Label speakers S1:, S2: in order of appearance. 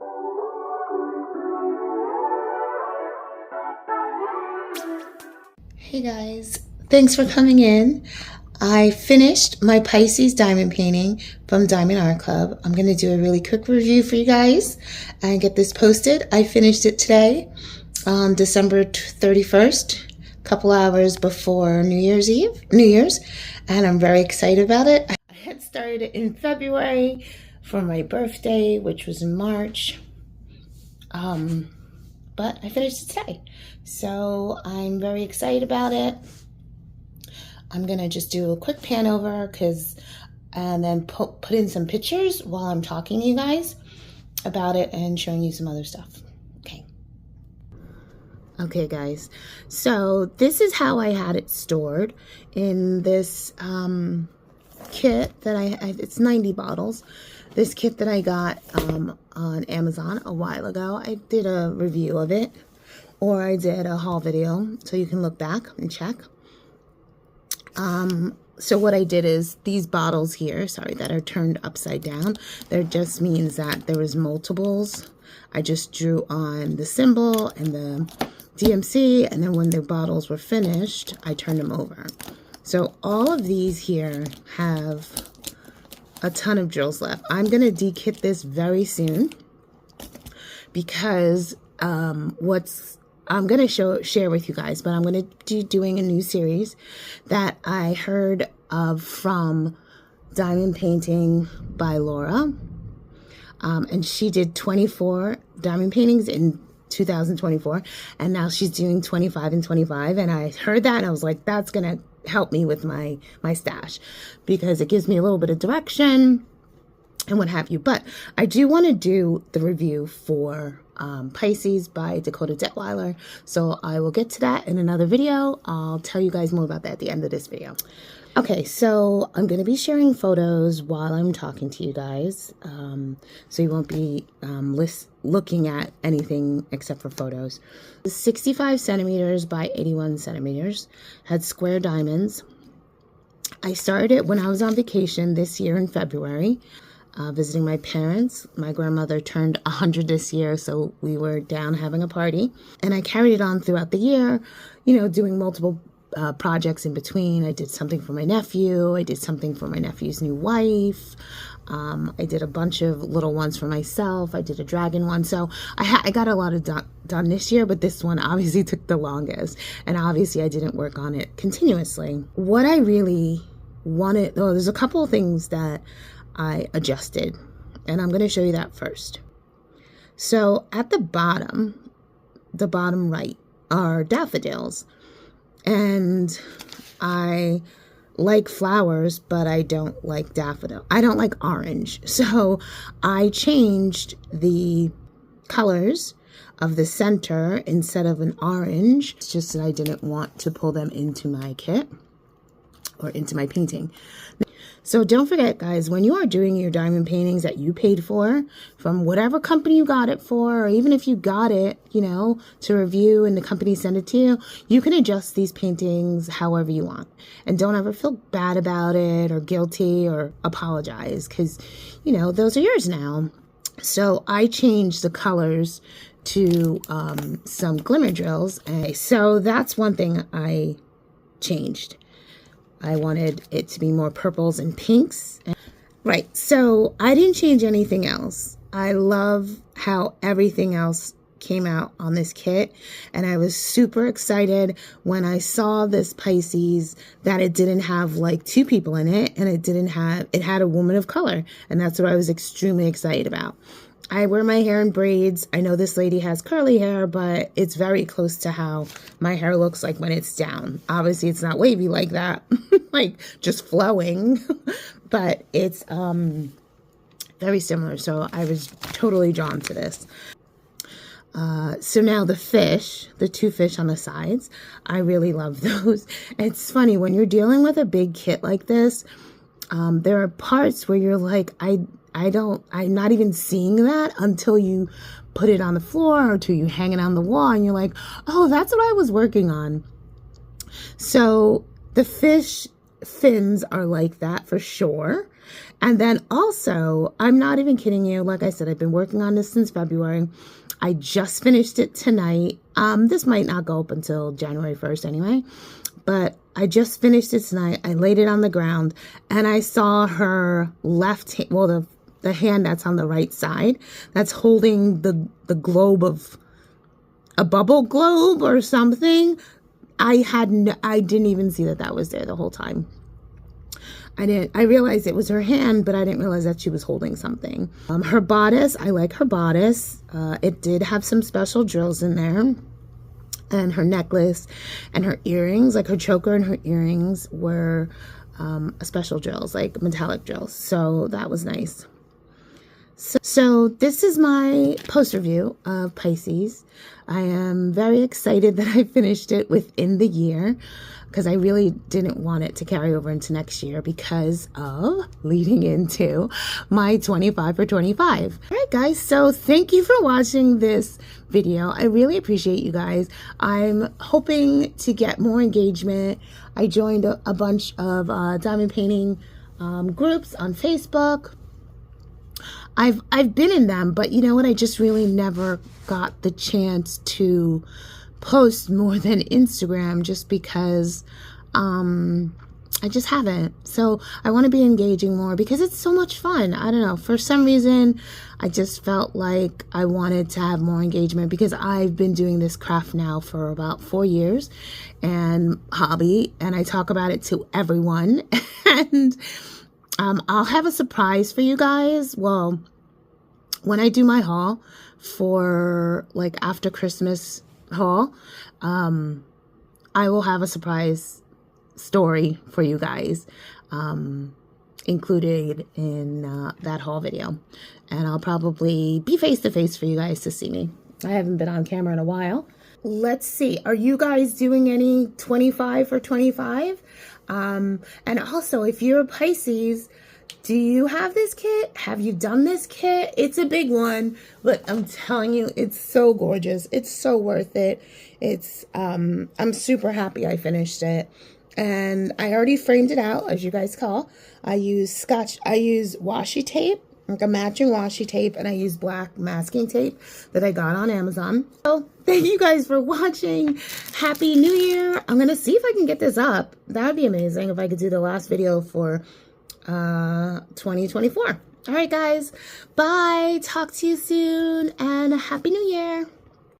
S1: Hey guys, thanks for coming in. I finished my Pisces diamond painting from Diamond Art Club. I'm going to do a really quick review for you guys and get this posted. I finished it today on December 31st, a couple hours before New Year's, and I'm very excited about it. I had started it in February for my birthday, which was in March. But I finished it today. So I'm very excited about it. I'm going to just do a quick pan over and then put in some pictures while I'm talking to you guys about it and showing you some other stuff. Okay guys, so this is how I had it stored in this kit that it's 90 bottles. This kit that I got on Amazon a while ago. I did a review of it, or I did a haul video, so you can look back and check. So what I did is these bottles here, that are turned upside down, that just means that there was multiples. I just drew on the symbol and the DMC, and then when the bottles were finished, I turned them over. So all of these here have a ton of drills left. I'm going to de-kit this very soon because I'm going to share with you guys, but I'm going to be doing a new series that I heard of from Diamond Painting by Laura. And she did 24 diamond paintings in 2024, and now she's doing 25 and 25. And I heard that and I was like, that's going to help me with my stash because it gives me a little bit of direction and what have you. But I do want to do the review for Pisces by Dakota Detweiler, so I will get to that in another video. I'll tell you guys more about that at the end of this video. Okay, so I'm going to be sharing photos while I'm talking to you guys, so you won't be looking at anything except for photos. 65 centimeters by 81 centimeters, had square diamonds. I started it when I was on vacation this year in February, visiting my parents. My grandmother turned 100 this year, so we were down having a party. And I carried it on throughout the year, doing multiple projects in between. I did something for my nephew. I did something for my nephew's new wife. I did a bunch of little ones for myself. I did a dragon one. So I got a lot of done this year, but this one obviously took the longest. And obviously I didn't work on it continuously. What I really wanted, there's a couple of things that I adjusted, and I'm going to show you that first. So at the bottom right are daffodils. And I like flowers, but I don't like daffodil. I don't like orange. So I changed the colors of the center instead of an orange. It's just that I didn't want to pull them into my kit or into my painting. So don't forget, guys, when you are doing your diamond paintings that you paid for from whatever company you got it for, or even if you got it, to review and the company sent it to you, you can adjust these paintings however you want. And don't ever feel bad about it or guilty or apologize because, those are yours now. So I changed the colors to some glimmer drills. So that's one thing I changed. I wanted it to be more purples and pinks. Right, so I didn't change anything else. I love how everything else came out on this kit, and I was super excited when I saw this Pisces that it didn't have like two people in it, and it had a woman of color, and that's what I was extremely excited about. I wear my hair in braids. I know this lady has curly hair, but it's very close to how my hair looks like when it's down. Obviously, it's not wavy like that, like just flowing, but it's very similar. So I was totally drawn to this. So now the two fish on the sides, I really love those. It's funny, when you're dealing with a big kit like this, there are parts where you're like, I'm not even seeing that until you put it on the floor or until you hang it on the wall and you're like, oh, that's what I was working on. So the fish fins are like that for sure. And then also, I'm not even kidding you. Like I said, I've been working on this since February. I just finished it tonight. This might not go up until January 1st anyway, but I just finished it tonight. I laid it on the ground and I saw her left hand, well, the hand that's on the right side, that's holding the globe of a bubble globe or something. I didn't even see that was there the whole time. I realized it was her hand, but I didn't realize that she was holding something. Her bodice, I like her bodice. It did have some special drills in there. And her necklace and her earrings, like her choker and her earrings were special drills, like metallic drills. So that was nice. So this is my post review of Pisces. I am very excited that I finished it within the year because I really didn't want it to carry over into next year because of leading into my 25 for 25. All right, guys. So thank you for watching this video. I really appreciate you guys. I'm hoping to get more engagement. I joined a bunch of diamond painting groups on Facebook. I've been in them, but you know what? I just really never got the chance to post more than Instagram just because I just haven't. So I want to be engaging more because it's so much fun. I don't know. For some reason, I just felt like I wanted to have more engagement because I've been doing this craft now for about 4 years and hobby, and I talk about it to everyone. And I'll have a surprise for you guys. Well, when I do my haul for like after Christmas haul, I will have a surprise story for you guys included in that haul video. And I'll probably be face to face for you guys to see me. I haven't been on camera in a while. Let's see. Are you guys doing any 25 for 25? And also, if you're a Pisces, do you have this kit? Have you done this kit? It's a big one, but I'm telling you, it's so gorgeous. It's so worth it. It's, I'm super happy I finished it. And I already framed it out, as you guys call. I use washi tape, like a matching washi tape, and I use black masking tape that I got on Amazon. So thank you guys for watching. Happy New Year. I'm going to see if I can get this up. That would be amazing if I could do the last video for 2024. All right, guys. Bye. Talk to you soon, and Happy New Year.